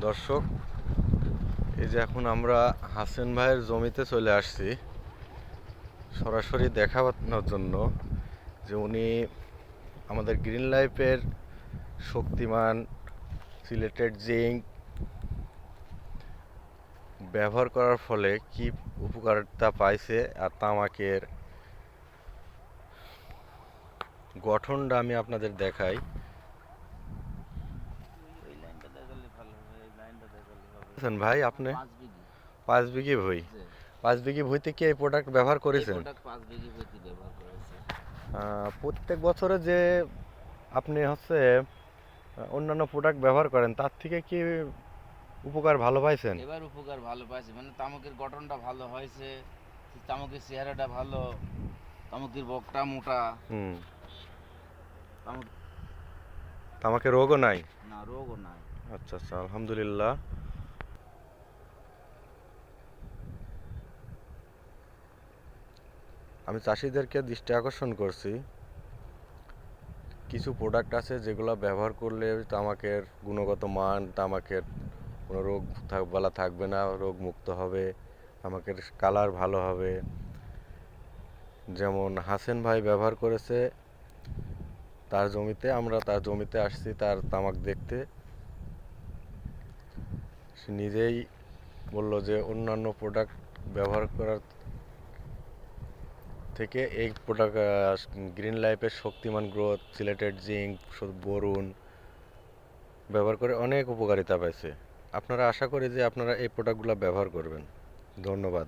দর্শক, এই যে এখন আমরা হাসেন ভাইয়ের জমিতে চলে আসছি সরাসরি দেখানোর জন্য যে উনি আমাদের গ্রিন লাইফের শক্তিমান সিলেটেড জিঙ্ক ব্যবহার করার ফলে কি উপকারিতা পাইছে আর তামাকের গঠনটা আমি আপনাদের দেখাই। ভাই আপনি 5 বিঘি ভুঁই, 5 বিঘি ভুঁইতে কি এই প্রোডাক্ট ব্যবহার করেছেন? প্রত্যেক বছরে যে আপনি অন্যান্য প্রোডাক্ট ব্যবহার করেন তার থেকে কি উপকার ভালো পাইছেন? এবার উপকার ভালো পাইছে, মানে তামাকের গঠনটা ভালো হয়েছে, তামাকের চেহারাটা ভালো, তামাকের বকটা মোটা। তামাকের রোগও নাই? না, রোগও নাই। আচ্ছা আচ্ছা, আলহামদুলিল্লাহ। আমি চাষিদেরকে দৃষ্টি আকর্ষণ করছি, কিছু প্রোডাক্ট আছে যেগুলো ব্যবহার করলে তামাকের গুণগত মান, তামাকের কোনো রোগ বালা থাকবে না, রোগ মুক্ত হবে, তামাকের কালার ভালো হবে। যেমন হাসেন ভাই ব্যবহার করেছে তার জমিতে, আমরা তার জমিতে আসছি তার তামাক দেখতে। সে নিজেই বলল যে অন্যান্য প্রোডাক্ট ব্যবহার করার থেকে এই প্রোডাক্ট গ্রিন লাইফের শক্তিমান গ্রোথ, সিলেটেড জিঙ্ক, বোরন ব্যবহার করে অনেক উপকারিতা পাইছে। আপনারা আশা করি যে আপনারা এই প্রোডাক্টগুলো ব্যবহার করবেন। ধন্যবাদ।